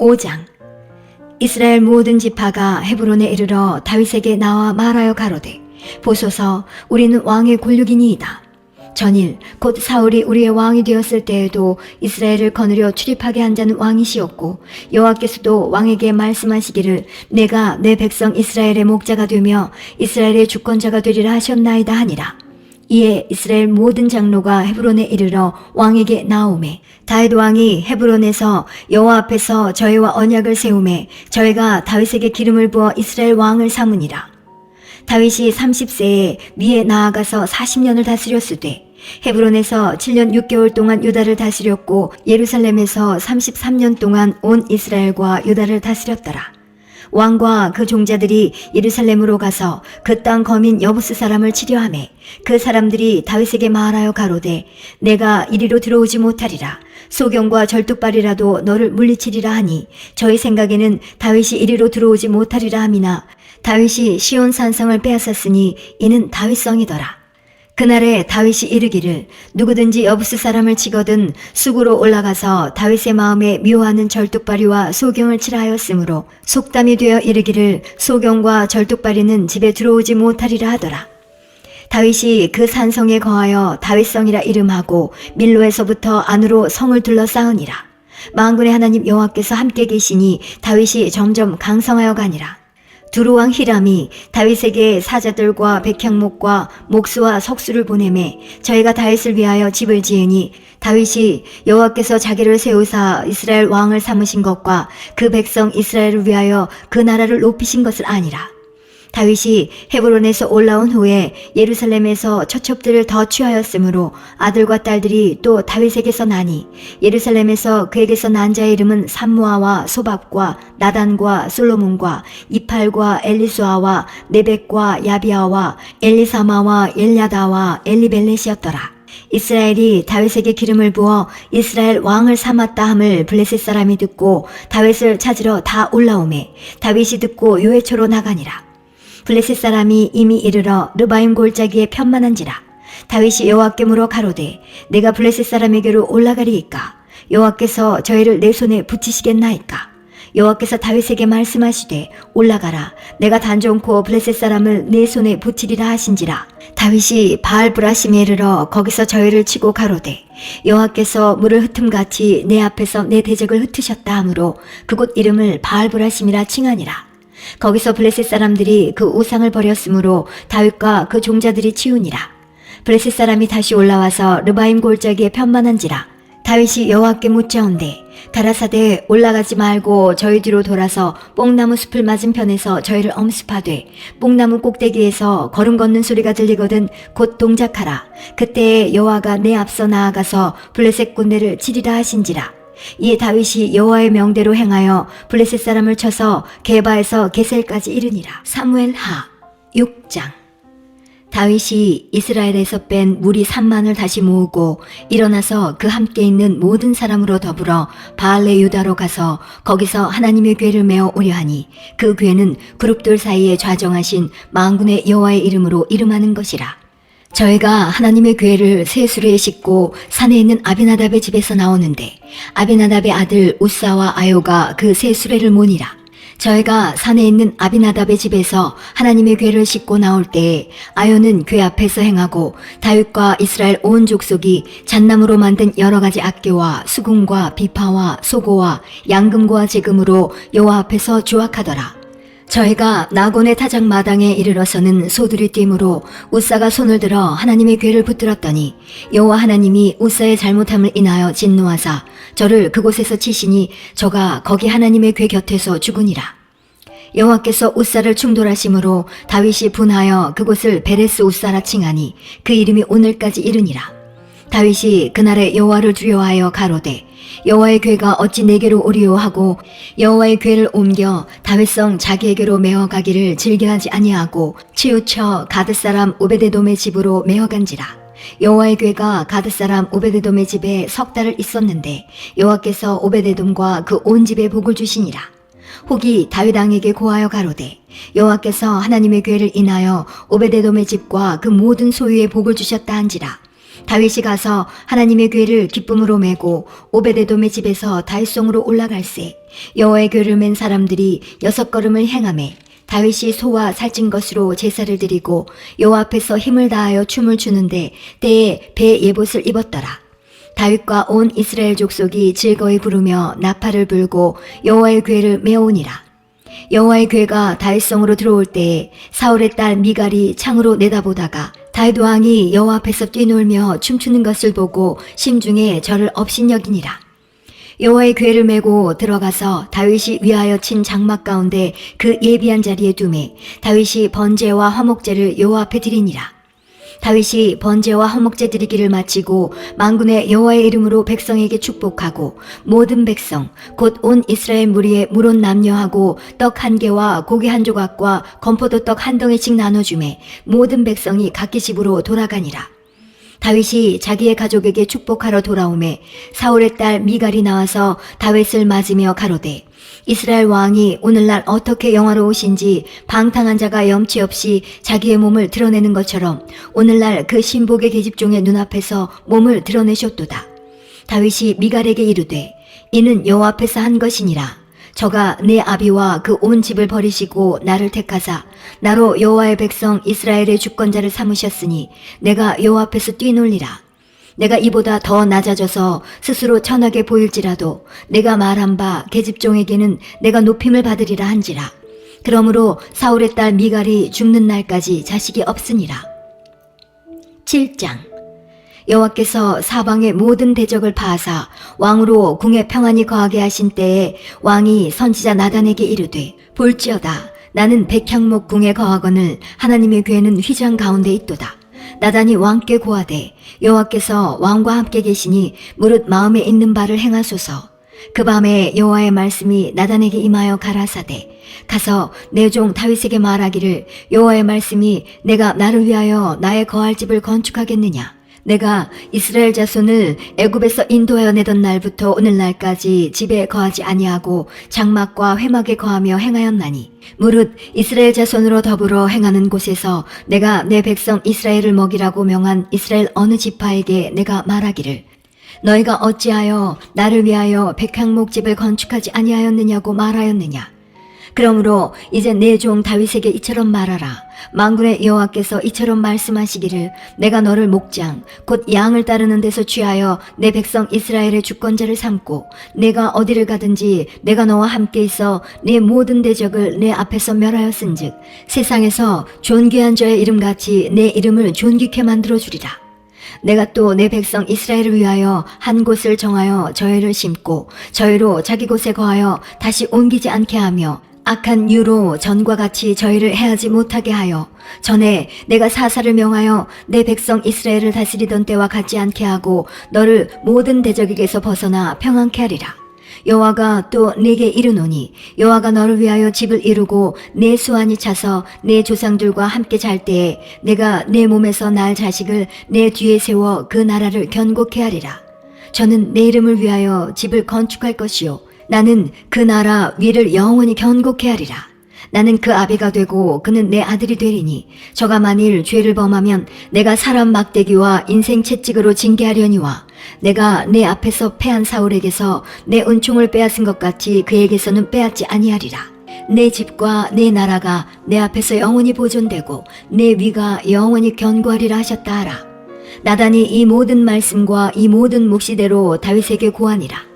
5장. 이스라엘 모든 지파가 헤브론에 이르러 다윗에게 나와 말하여 가로되, 보소서, 우리는 왕의 권력이니이다. 전일 곧 사울이 우리의 왕이 되었을 때에도 이스라엘을 거느려 출입하게 한 자는 왕이시었고, 여호와께서도 왕에게 말씀하시기를 내가 내 백성 이스라엘의 목자가 되며 이스라엘의 주권자가 되리라 하셨나이다 하니라. 이에 이스라엘 모든 장로가 헤브론에 이르러 왕에게 나오매, 다윗 왕이 헤브론에서 여호와 앞에서 저희와 언약을 세우매 저희가 다윗에게 기름을 부어 이스라엘 왕을 삼으니라. 다윗이 30세에 미에 나아가서 40년을 다스렸으되 헤브론에서 7년 6개월 동안 유다를 다스렸고 예루살렘에서 33년 동안 온 이스라엘과 유다를 다스렸더라. 왕과 그 종자들이 예루살렘으로 가서 그 땅 거민 여부스 사람을 치려하매 그 사람들이 다윗에게 말하여 가로되, 내가 이리로 들어오지 못하리라. 소경과 절뚝발이라도 너를 물리치리라 하니 저희 생각에는 다윗이 이리로 들어오지 못하리라 함이나 다윗이 시온 산성을 빼앗았으니 이는 다윗성이더라. 그날에 다윗이 이르기를 누구든지 여부스 사람을 치거든 쑥으로 올라가서 다윗의 마음에 미워하는 절뚝발이와 소경을 치라 하였으므로 속담이 되어 이르기를 소경과 절뚝발이는 집에 들어오지 못하리라 하더라. 다윗이 그 산성에 거하여 다윗성이라 이름하고 밀로에서부터 안으로 성을 둘러싸으니라. 만군의 하나님 여호와께서 함께 계시니 다윗이 점점 강성하여 가니라. 두루왕 히람이 다윗에게 사자들과 백향목과 목수와 석수를 보내매 저희가 다윗을 위하여 집을 지으니 다윗이 여호와께서 자기를 세우사 이스라엘 왕을 삼으신 것과 그 백성 이스라엘을 위하여 그 나라를 높이신 것을 아니라. 다윗이 헤브론에서 올라온 후에 예루살렘에서 처첩들을 더 취하였으므로 아들과 딸들이 또 다윗에게서 나니 예루살렘에서 그에게서 난 자의 이름은 삼무아와 소밥과 나단과 솔로몬과 이팔과 엘리수아와 네벡과 야비아와 엘리사마와 엘야다와 엘리벨렛이었더라. 이스라엘이 다윗에게 기름을 부어 이스라엘 왕을 삼았다 함을 블레셋 사람이 듣고 다윗을 찾으러 다 올라오매 다윗이 듣고 요회초로 나가니라. 블레셋 사람이 이미 이르러 르바임 골짜기에 편만한지라. 다윗이 여호와께 물어 가로되, 내가 블레셋 사람에게로 올라가리이까? 여호와께서 저희를 내 손에 붙이시겠나이까? 여호와께서 다윗에게 말씀하시되, 올라가라. 내가 단정코 블레셋 사람을 내 손에 붙이리라 하신지라. 다윗이 바알브라심에 이르러 거기서 저희를 치고 가로되, 여호와께서 물을 흩음같이 내 앞에서 내 대적을 흩으셨다 하므로 그곳 이름을 바알브라심이라 칭하니라. 거기서 블레셋 사람들이 그 우상을 버렸으므로 다윗과 그 종자들이 치우니라. 블레셋 사람이 다시 올라와서 르바임 골짜기에 편만한지라. 다윗이 여호와께 묻자온대, 가라사대 올라가지 말고 저희 뒤로 돌아서 뽕나무 숲을 맞은편에서 저희를 엄습하되 뽕나무 꼭대기에서 걸음 걷는 소리가 들리거든 곧 동작하라. 그때에 여호와가 내 앞서 나아가서 블레셋 군대를 치리라 하신지라. 이에 다윗이 여호와의 명대로 행하여 블레셋 사람을 쳐서 게바에서 게셀까지 이르니라. 사무엘하 6장. 다윗이 이스라엘에서 뺀 무리 3만을 다시 모으고 일어나서 그 함께 있는 모든 사람으로 더불어 바알레 유다로 가서 거기서 하나님의 궤를 메어 오려 하니 그 궤는 그룹들 사이에 좌정하신 만군의 여호와의 이름으로 이름하는 것이라. 저희가 하나님의 궤를 새 수레에 싣고 산에 있는 아비나답의 집에서 나오는데 아비나답의 아들 우사와 아요가 그 새 수레를 모니라. 저희가 산에 있는 아비나답의 집에서 하나님의 궤를 싣고 나올 때에 아요는 궤 앞에서 행하고 다윗과 이스라엘 온 족속이 잣나무로 만든 여러 가지 악기와 수금과 비파와 소고와 양금과 제금으로 여호와 앞에서 주악하더라. 저희가 나곤의 타작 마당에 이르러서는 소들이 뛰므로 우사가 손을 들어 하나님의 궤를 붙들었더니 여호와 하나님이 우사의 잘못함을 인하여 진노하사 저를 그곳에서 치시니 저가 거기 하나님의 궤 곁에서 죽으니라. 여호와께서 우사를 충돌하심으로 다윗이 분하여 그곳을 베레스 우사라 칭하니 그 이름이 오늘까지 이르니라. 다윗이 그날에 여호와를 두려워하여 가로되, 여호와의 궤가 어찌 내게로 오리오 하고 여호와의 궤를 옮겨 다윗성 자기에게로 메어 가기를 즐겨하지 아니하고 치우쳐 가드 사람 오베데돔의 집으로 메어 간지라. 여호와의 궤가 가드 사람 오베데돔의 집에 석 달을 있었는데 여호와께서 오베데돔과 그 온 집에 복을 주시니라. 혹이 다윗 왕에게 고하여 가로되, 여호와께서 하나님의 궤를 인하여 오베데돔의 집과 그 모든 소유에 복을 주셨다 한지라. 다윗이 가서 하나님의 궤를 기쁨으로 메고 오베데돔의 집에서 다윗성으로 올라갈새 여호와의 궤를 맨 사람들이 6걸음을 행하매 다윗이 소와 살찐 것으로 제사를 드리고 여호와 앞에서 힘을 다하여 춤을 추는데 때에 배 예봇을 입었더라. 다윗과 온 이스라엘 족속이 즐거이 부르며 나팔을 불고 여호와의 궤를 메오니라. 여호와의 궤가 다윗성으로 들어올 때에 사울의 딸 미갈이 창으로 내다보다가 다윗 왕이 여호와 앞에서 뛰놀며 춤추는 것을 보고 심중에 저를 업신여기니라. 여호와의 궤를 메고 들어가서 다윗이 위하여 친 장막 가운데 그 예비한 자리에 두매 다윗이 번제와 화목제를 여호와 앞에 드리니라. 다윗이 번제와 화목제 드리기를 마치고 만군의 여호와의 이름으로 백성에게 축복하고 모든 백성 곧 온 이스라엘 무리에 물온 남녀하고 떡 1개와 고기 1조각과 건포도 떡 1덩이씩 나눠주매 모든 백성이 각기 집으로 돌아가니라. 다윗이 자기의 가족에게 축복하러 돌아오매 사울의 딸 미갈이 나와서 다윗을 맞으며 가로되 이스라엘 왕이 오늘날 어떻게 영화로우신지 방탕한 자가 염치 없이 자기의 몸을 드러내는 것처럼 오늘날 그 신복의 계집종의 눈앞에서 몸을 드러내셨도다. 다윗이 미갈에게 이르되 이는 여호와 앞에서 한 것이니라. 저가 내 아비와 그 온 집을 버리시고 나를 택하사 나로 여호와의 백성 이스라엘의 주권자를 삼으셨으니 내가 여호와 앞에서 뛰놀리라. 내가 이보다 더 낮아져서 스스로 천하게 보일지라도 내가 말한 바 계집종에게는 내가 높임을 받으리라 한지라. 그러므로 사울의 딸 미갈이 죽는 날까지 자식이 없으니라. 7장. 여호와께서 사방의 모든 대적을 파하사 왕으로 궁에 평안히 거하게 하신 때에 왕이 선지자 나단에게 이르되 볼지어다 나는 백향목 궁에 거하거늘 하나님의 궤는 휘장 가운데 있도다. 나단이 왕께 고하되 여호와께서 왕과 함께 계시니 무릇 마음에 있는 바를 행하소서. 그 밤에 여호와의 말씀이 나단에게 임하여 가라사대 가서 내 종 다윗에게 말하기를 여호와의 말씀이 내가 나를 위하여 나의 거할 집을 건축하겠느냐. 내가 이스라엘 자손을 애굽에서 인도하여 내던 날부터 오늘날까지 집에 거하지 아니하고 장막과 회막에 거하며 행하였나니 무릇 이스라엘 자손으로 더불어 행하는 곳에서 내가 내 백성 이스라엘을 먹이라고 명한 이스라엘 어느 지파에게 내가 말하기를 너희가 어찌하여 나를 위하여 백향목 집을 건축하지 아니하였느냐고 말하였느냐. 그러므로 이제 내 종 다윗에게 이처럼 말하라. 만군의 여호와께서 이처럼 말씀하시기를 내가 너를 목장 곧 양을 따르는 데서 취하여 내 백성 이스라엘의 주권자를 삼고 내가 어디를 가든지 내가 너와 함께 있어 내 모든 대적을 내 앞에서 멸하였은즉 세상에서 존귀한 저의 이름같이 내 이름을 존귀케 만들어 주리라. 내가 또 내 백성 이스라엘을 위하여 한 곳을 정하여 저희를 심고 저희로 자기 곳에 거하여 다시 옮기지 않게 하며 악한 유로 전과 같이 저희를 해하지 못하게 하여 전에 내가 사사를 명하여 내 백성 이스라엘을 다스리던 때와 같지 않게 하고 너를 모든 대적에게서 벗어나 평안케 하리라. 여호와가 또 내게 이르노니 여호와가 너를 위하여 집을 이루고 내 수완이 차서 내 조상들과 함께 잘 때에 내가 내 몸에서 낳을 자식을 내 뒤에 세워 그 나라를 견고케 하리라. 저는 내 이름을 위하여 집을 건축할 것이요 나는 그 나라 위를 영원히 견고케 하리라. 나는 그 아비가 되고 그는 내 아들이 되리니 저가 만일 죄를 범하면 내가 사람 막대기와 인생 채찍으로 징계하려니와 내가 내 앞에서 패한 사울에게서 내 은총을 빼앗은 것 같이 그에게서는 빼앗지 아니하리라. 내 집과 내 나라가 내 앞에서 영원히 보존되고 내 위가 영원히 견고하리라 하셨다 하라. 나단이 이 모든 말씀과 이 모든 묵시대로 다윗에게 고하니라.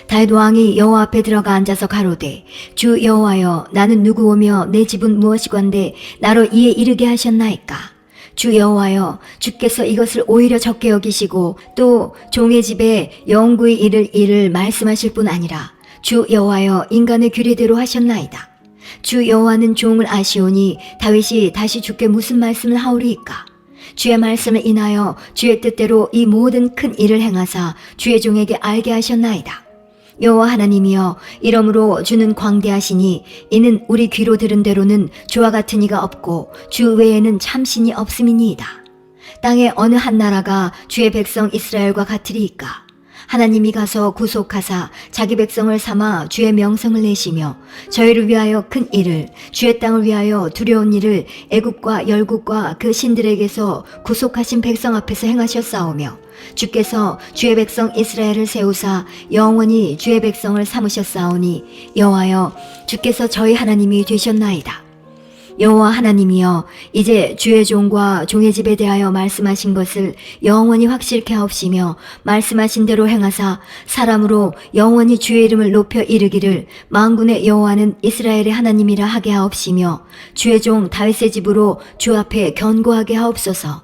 다윗 왕이 여호와 앞에 들어가 앉아서 가로되 주 여호와여 나는 누구오며 내 집은 무엇이건대 나로 이에 이르게 하셨나이까. 주 여호와여 주께서 이것을 오히려 적게 여기시고 또 종의 집에 영구히 이를 일을 말씀하실 뿐 아니라 주 여호와여 인간의 규례대로 하셨나이다. 주 여호와는 종을 아시오니 다윗이 다시 주께 무슨 말씀을 하오리이까. 주의 말씀을 인하여 주의 뜻대로 이 모든 큰 일을 행하사 주의 종에게 알게 하셨나이다. 여호와 하나님이여 이러므로 주는 광대하시니 이는 우리 귀로 들은 대로는 주와 같은 이가 없고 주 외에는 참신이 없음이니이다. 땅의 어느 한 나라가 주의 백성 이스라엘과 같으리이까. 하나님이 가서 구속하사 자기 백성을 삼아 주의 명성을 내시며 저희를 위하여 큰 일을 주의 땅을 위하여 두려운 일을 애국과 열국과 그 신들에게서 구속하신 백성 앞에서 행하셨사오며 주께서 주의 백성 이스라엘을 세우사 영원히 주의 백성을 삼으셨사오니 여호와여 주께서 저희 하나님이 되셨나이다. 여호와 하나님이여 이제 주의 종과 종의 집에 대하여 말씀하신 것을 영원히 확실케 하옵시며 말씀하신 대로 행하사 사람으로 영원히 주의 이름을 높여 이르기를 만군의 여호와는 이스라엘의 하나님이라 하게 하옵시며 주의 종 다윗의 집으로 주 앞에 견고하게 하옵소서.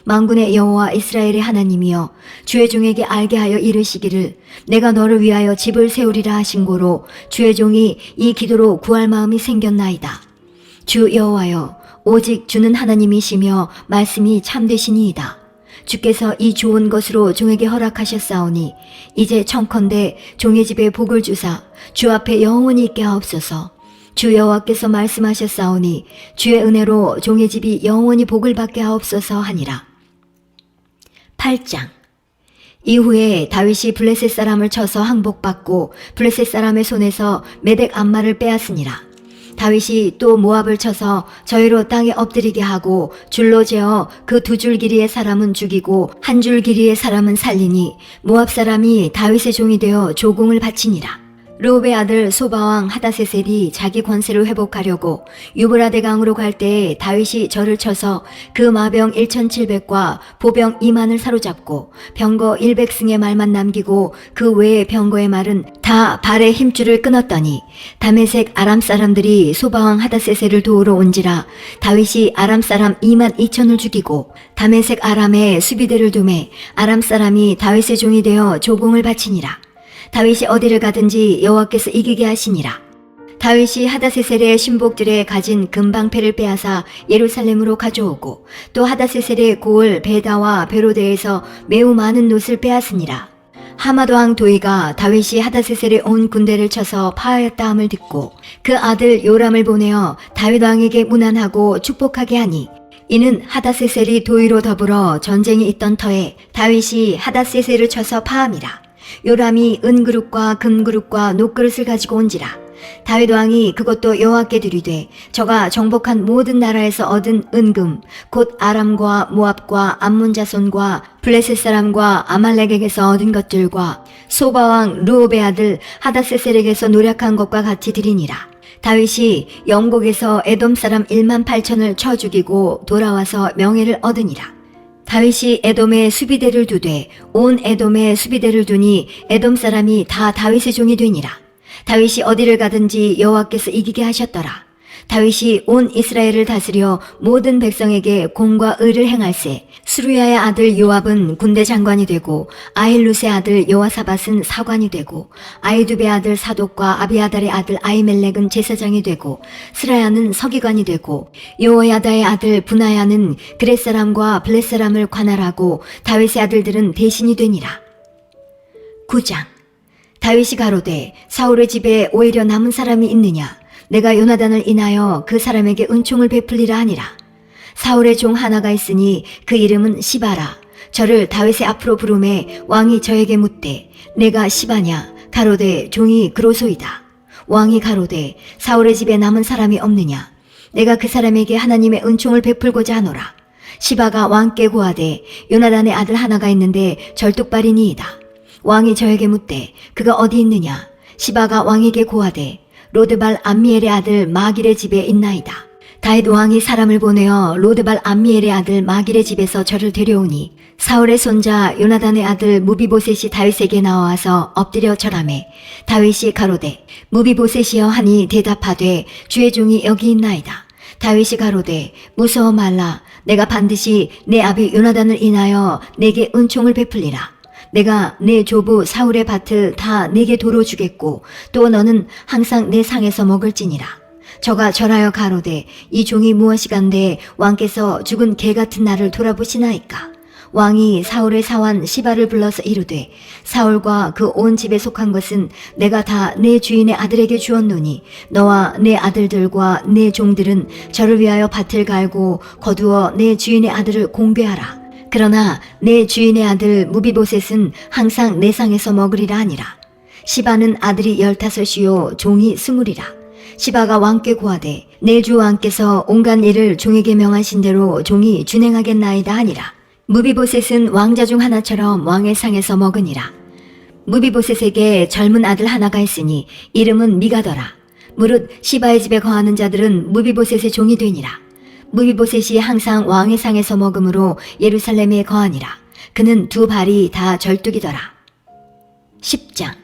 만군의 여호와 이스라엘의 하나님이여 주의 종에게 알게 하여 이르시기를 내가 너를 위하여 집을 세우리라 하신 고로 주의 종이 이 기도로 구할 마음이 생겼나이다. 주 여호와여 오직 주는 하나님이시며 말씀이 참되시니이다. 주께서 이 좋은 것으로 종에게 허락하셨사오니 이제 청컨대 종의 집에 복을 주사 주 앞에 영원히 있게 하옵소서. 주 여호와께서 말씀하셨사오니 주의 은혜로 종의 집이 영원히 복을 받게 하옵소서 하니라. 8장. 이후에 다윗이 블레셋 사람을 쳐서 항복받고 블레셋 사람의 손에서 메덱 암마를 빼앗으니라. 다윗이 또 모압을 쳐서 저희로 땅에 엎드리게 하고 줄로 재어 그 2줄 길이의 사람은 죽이고 1줄 길이의 사람은 살리니 모압 사람이 다윗의 종이 되어 조공을 바치니라. 르홉의 아들 소바왕 하다세셀이 자기 권세를 회복하려고 유브라데 강으로 갈 때에 다윗이 저를 쳐서 그 마병 1700과 보병 2만을 사로잡고 병거 100승의 말만 남기고 그 외의 병거의 말은 다 발의 힘줄을 끊었더니 다메섹 아람 사람들이 소바왕 하다세셀을 도우러 온지라 다윗이 아람 사람 2만 2천을 죽이고 다메섹 아람에 수비대를 두매 아람 사람이 다윗의 종이 되어 조공을 바치니라. 다윗이 어디를 가든지 여호와께서 이기게 하시니라. 다윗이 하다세셀의 신복들의 가진 금방패를 빼앗아 예루살렘으로 가져오고 또 하다세셀의 고을 베다와 베로데에서 매우 많은 놋을 빼앗으니라. 하마도 왕 도이가 다윗이 하다세셀의 온 군대를 쳐서 파하였다 함을 듣고 그 아들 요람을 보내어 다윗 왕에게 문안하고 축복하게 하니 이는 하다세셀이 도이로 더불어 전쟁이 있던 터에 다윗이 하다세셀을 쳐서 파함이라. 요람이 은그릇과 금그릇과 놋그릇을 가지고 온지라. 다윗 왕이 그것도 여호와께 드리되 저가 정복한 모든 나라에서 얻은 은금 곧 아람과 모압과 암몬 자손과 블레셋 사람과 아말렉에게서 얻은 것들과 소바왕 르홉의 아들 하다세셀에게서 노력한 것과 같이 드리니라. 다윗이 영곡에서 에돔 사람 1만 8천을 쳐 죽이고 돌아와서 명예를 얻으니라. 다윗이 에돔에 수비대를 두되 온 에돔에 수비대를 두니 에돔 사람이 다 다윗의 종이 되니라. 다윗이 어디를 가든지 여호와께서 이기게 하셨더라. 다윗이 온 이스라엘을 다스려 모든 백성에게 공과 의를 행할세. 수루야의 아들 요압은 군대 장관이 되고 아힐룻의 아들 여호사밧은 사관이 되고 아히두베의 아들 사독과 아비아달의 아들 아히멜렉은 제사장이 되고 스라야는 서기관이 되고 여호야다의 아들 분하야는 그렛 사람과 블렛 사람을 관할하고 다윗의 아들들은 대신이 되니라. 9장. 다윗이 가로되 사울의 집에 오히려 남은 사람이 있느냐? 내가 요나단을 인하여 그 사람에게 은총을 베풀리라 하니라. 사울의 종 하나가 있으니 그 이름은 시바라. 저를 다윗의 앞으로 부르매 왕이 저에게 묻되 내가 시바냐? 가로되 종이 그로소이다. 왕이 가로되 사울의 집에 남은 사람이 없느냐? 내가 그 사람에게 하나님의 은총을 베풀고자 하노라. 시바가 왕께 고하되 요나단의 아들 하나가 있는데 절뚝발이니이다. 왕이 저에게 묻되 그가 어디 있느냐? 시바가 왕에게 고하되 로드발 암미엘의 아들 마길의 집에 있나이다. 다윗 왕이 사람을 보내어 로드발 암미엘의 아들 마길의 집에서 저를 데려오니 사울의 손자 요나단의 아들 무비보셋이 다윗에게 나와서 엎드려 절하매 다윗이 가로되 무비보셋이여 하니 대답하되 주의 종이 여기 있나이다. 다윗이 가로되 무서워 말라. 내가 반드시 내 아비 요나단을 인하여 내게 은총을 베풀리라. 내가 내 조부 사울의 밭을 다 내게 도로 주겠고 또 너는 항상 내 상에서 먹을지니라. 저가 절하여 가로되 이 종이 무엇이간데 왕께서 죽은 개 같은 나를 돌아보시나이까. 왕이 사울의 사환 시바를 불러서 이르되 사울과 그 온 집에 속한 것은 내가 다 내 주인의 아들에게 주었노니 너와 내 아들들과 내 종들은 저를 위하여 밭을 갈고 거두어 내 주인의 아들을 공배하라. 그러나 내 주인의 아들 무비보셋은 항상 내 상에서 먹으리라 하니라. 시바는 아들이 15이요 종이 20이라. 시바가 왕께 고하되 내 주 왕께서 온갖 일을 종에게 명하신 대로 종이 준행하겠나이다 하니라. 무비보셋은 왕자 중 하나처럼 왕의 상에서 먹으니라. 무비보셋에게 젊은 아들 하나가 있으니 이름은 미가더라. 무릇 시바의 집에 거하는 자들은 무비보셋의 종이 되니라. 무비보셋이 항상 왕의 상에서 먹음으로 예루살렘에 거하니라. 그는 두 발이 다 절뚝이더라. 10장.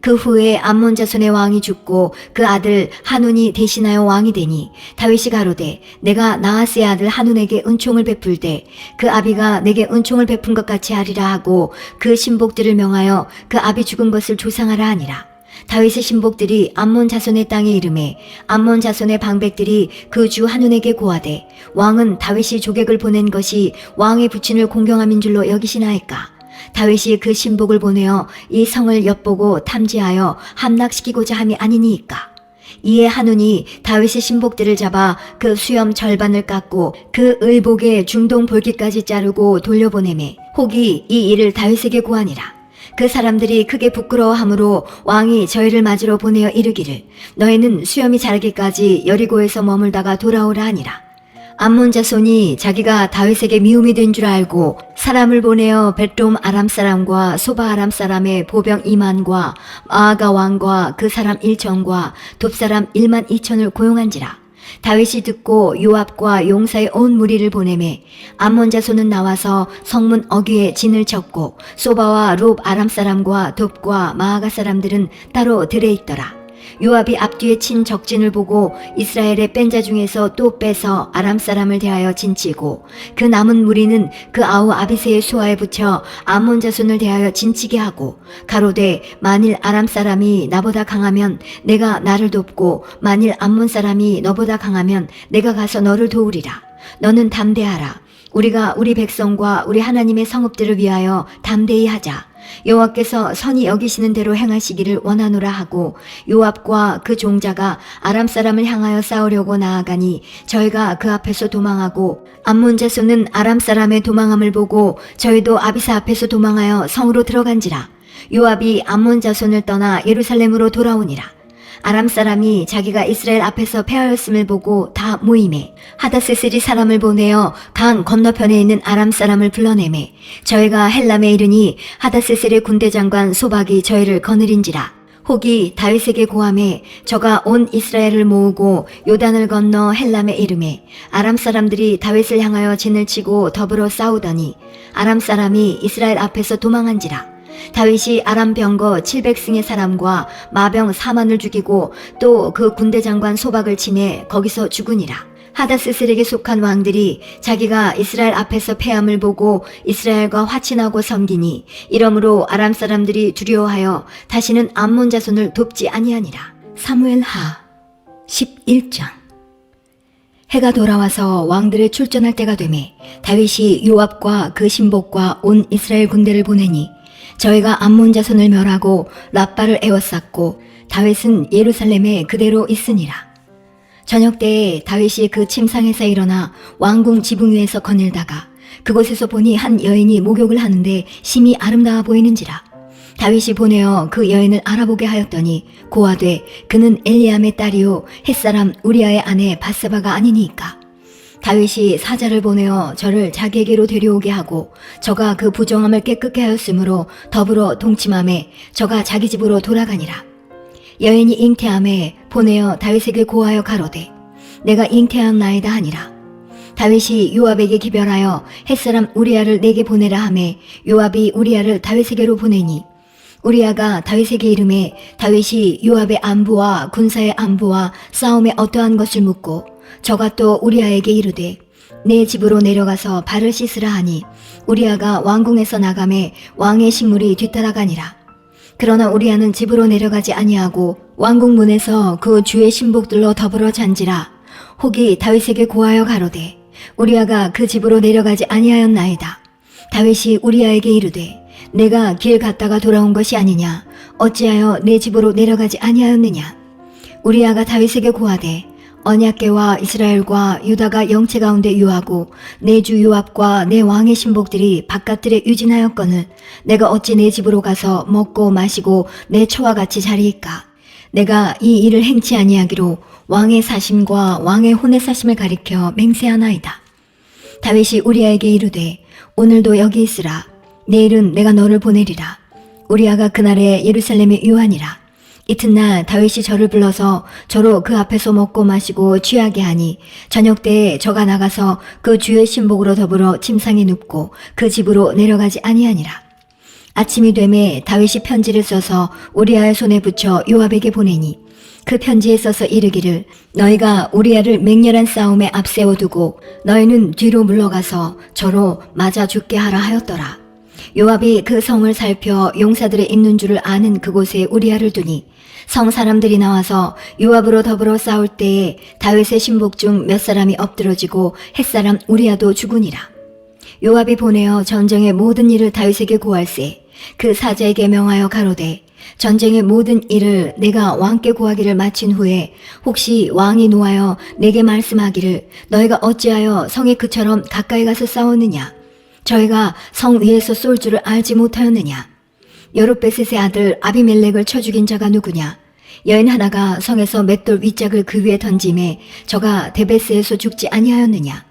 그 후에 암몬 자손의 왕이 죽고 그 아들 하눈이 대신하여 왕이 되니 다윗이 가로되 내가 나하스의 아들 하눈에게 은총을 베풀되 그 아비가 내게 은총을 베푼 것 같이 하리라 하고 그 신복들을 명하여 그 아비 죽은 것을 조상하라 하니라. 다윗의 신복들이 암몬 자손의 땅에 이르매 암몬 자손의 방백들이 그 주 하눈에게 고하되 왕은 다윗이 조객을 보낸 것이 왕의 부친을 공경함인 줄로 여기시나이까. 다윗이 그 신복을 보내어 이 성을 엿보고 탐지하여 함락시키고자 함이 아니니이까. 이에 하눈이 다윗의 신복들을 잡아 그 수염 절반을 깎고 그 의복의 중동 볼기까지 자르고 돌려보내매 혹이 이 일을 다윗에게 고하니라. 그 사람들이 크게 부끄러워하므로 왕이 저희를 맞으러 보내어 이르기를 너희는 수염이 자라기까지 여리고에서 머물다가 돌아오라 하니라. 암몬 자손이 자기가 다윗에게 미움이 된 줄 알고 사람을 보내어 벳돔 아람 사람과 소바 아람 사람의 보병 2만과 마아가 왕과 그 사람 1천과 돕 사람 1만 2천을 고용한지라. 다윗이 듣고 요압과 용사의 온 무리를 보내매 암몬 자손은 나와서 성문 어귀에 진을 쳤고 소바와 롭 아람 사람과 돕과 마아가 사람들은 따로 들에 있더라. 요압이 앞뒤에 친 적진을 보고 이스라엘의 뺀 자 중에서 또 빼서 아람 사람을 대하여 진치고 그 남은 무리는 그 아우 아비새의 수하에 붙여 암몬 자손을 대하여 진치게 하고 가로되 만일 아람 사람이 나보다 강하면 내가 나를 돕고 만일 암몬 사람이 너보다 강하면 내가 가서 너를 도우리라. 너는 담대하라. 우리가 우리 백성과 우리 하나님의 성읍들을 위하여 담대히 하자. 여호와께서 선히 여기시는 대로 행하시기를 원하노라 하고 요압과 그 종자가 아람 사람을 향하여 싸우려고 나아가니 저희가 그 앞에서 도망하고 암몬 자손은 아람 사람의 도망함을 보고 저희도 아비사 앞에서 도망하여 성으로 들어간지라. 요압이 암몬 자손을 떠나 예루살렘으로 돌아오니라. 아람 사람이 자기가 이스라엘 앞에서 패하였음을 보고 다 모이매 하다세셀이 사람을 보내어 강 건너편에 있는 아람 사람을 불러내매 저희가 헬람에 이르니 하다세셀의 군대 장관 소박이 저희를 거느린지라. 혹이 다윗에게 고하매 저가 온 이스라엘을 모으고 요단을 건너 헬람에 이르매 아람 사람들이 다윗을 향하여 진을 치고 더불어 싸우더니 아람 사람이 이스라엘 앞에서 도망한지라. 다윗이 아람 병거 700승의 사람과 마병 4만을 죽이고 또 그 군대 장관 소박을 치매 거기서 죽으니라. 하다스셀에게 속한 왕들이 자기가 이스라엘 앞에서 패함을 보고 이스라엘과 화친하고 섬기니 이러므로 아람 사람들이 두려워하여 다시는 암몬 자손을 돕지 아니하니라. 사무엘하 11장. 해가 돌아와서 왕들의 출전할 때가 되매 다윗이 요압과 그 신복과 온 이스라엘 군대를 보내니 저희가 암몬 자손을 멸하고 랍바를 에워쌌고 다윗은 예루살렘에 그대로 있으니라. 저녁 때에 다윗이 그 침상에서 일어나 왕궁 지붕 위에서 거닐다가 그곳에서 보니 한 여인이 목욕을 하는데 심히 아름다워 보이는지라. 다윗이 보내어 그 여인을 알아보게 하였더니 고하되 그는 엘리암의 딸이요 햇사람 우리아의 아내 바세바가 아니니까. 다윗이 사자를 보내어 저를 자기에게로 데려오게 하고 저가 그 부정함을 깨끗게 하였으므로 더불어 동침함에 저가 자기 집으로 돌아가니라. 여인이 잉태함에 보내어 다윗에게 고하여 가로되 내가 잉태하였나이다 하니라. 다윗이 요압에게 기별하여 햇사람 우리아를 내게 보내라 하매 요압이 우리아를 다윗에게로 보내니 우리아가 다윗에게 이르매 다윗이 요압의 안부와 군사의 안부와 싸움에 어떠한 것을 묻고 저가 또 우리아에게 이르되 내 집으로 내려가서 발을 씻으라 하니 우리아가 왕궁에서 나가매 왕의 식물이 뒤따라가니라. 그러나 우리아는 집으로 내려가지 아니하고 왕궁 문에서 그 주의 신복들로 더불어 잔지라. 혹이 다윗에게 고하여 가로되 우리아가 그 집으로 내려가지 아니하였나이다. 다윗이 우리아에게 이르되 내가 길 갔다가 돌아온 것이 아니냐 어찌하여 내 집으로 내려가지 아니하였느냐. 우리아가 다윗에게 고하되 언약궤와 이스라엘과 유다가 영체 가운데 유하고 내 주 요압과 내 왕의 신복들이 바깥들에 유진하였거늘 내가 어찌 내 집으로 가서 먹고 마시고 내 처와 같이 자리이까. 내가 이 일을 행치 아니하기로 왕의 사심과 왕의 혼의 사심을 가리켜 맹세하나이다. 다윗이 우리아에게 이르되 오늘도 여기 있으라. 내일은 내가 너를 보내리라. 우리아가 그날에 예루살렘에 유하니라. 이튿날 다윗이 저를 불러서 저로 그 앞에서 먹고 마시고 취하게 하니 저녁 때에 저가 나가서 그 주의 신복으로 더불어 침상에 눕고 그 집으로 내려가지 아니하니라. 아침이 되매 다윗이 편지를 써서 우리아의 손에 붙여 요압에게 보내니 그 편지에 써서 이르기를 너희가 우리아를 맹렬한 싸움에 앞세워두고 너희는 뒤로 물러가서 저로 맞아 죽게 하라 하였더라. 요압이 그 성을 살펴 용사들의 있는 줄을 아는 그곳에 우리아를 두니 성 사람들이 나와서 요압으로 더불어 싸울 때에 다윗의 신복 중 몇 사람이 엎드러지고 햇사람 우리아도 죽으니라. 요압이 보내어 전쟁의 모든 일을 다윗에게 고할세 그 사자에게 명하여 가로되 전쟁의 모든 일을 내가 왕께 고하기를 마친 후에 혹시 왕이 노하여 내게 말씀하기를 너희가 어찌하여 성에 그처럼 가까이 가서 싸웠느냐 저희가 성 위에서 쏠 줄을 알지 못하였느냐 여룻베셋의 아들 아비멜렉을 쳐 죽인 자가 누구냐 여인 하나가 성에서 맷돌 윗짝을 그 위에 던짐에 저가 데베스에서 죽지 아니하였느냐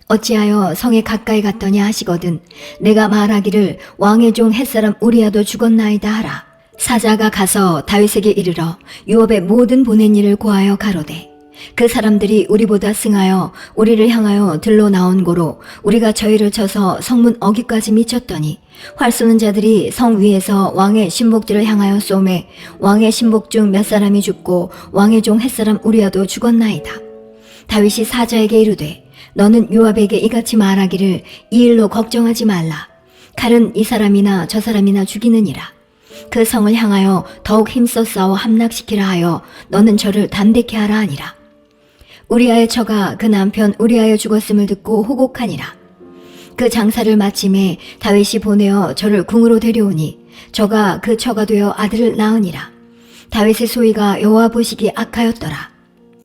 어찌하여 성에 가까이 갔더냐 하시거든 내가 말하기를 왕의 종 햇사람 우리아도 죽었나이다 하라. 사자가 가서 다윗에게 이르러 요압의 모든 보낸 일을 고하여 가로되 그 사람들이 우리보다 승하여 우리를 향하여 들러 나온 고로 우리가 저희를 쳐서 성문 어기까지 미쳤더니 활 쏘는 자들이 성 위에서 왕의 신복들을 향하여 쏘매 왕의 신복 중 몇 사람이 죽고 왕의 종 햇사람 우리아도 죽었나이다. 다윗이 사자에게 이르되 너는 요압에게 이같이 말하기를 이 일로 걱정하지 말라. 칼은 이 사람이나 저 사람이나 죽이느니라. 그 성을 향하여 더욱 힘써 싸워 함락시키라 하여 너는 저를 담대케 하라 하니라. 우리아의 처가 그 남편 우리아의 죽었음을 듣고 호곡하니라. 그 장사를 마침에 다윗이 보내어 저를 궁으로 데려오니 저가 그 처가 되어 아들을 낳으니라. 다윗의 소위가 여호와 보시기에 악하였더라.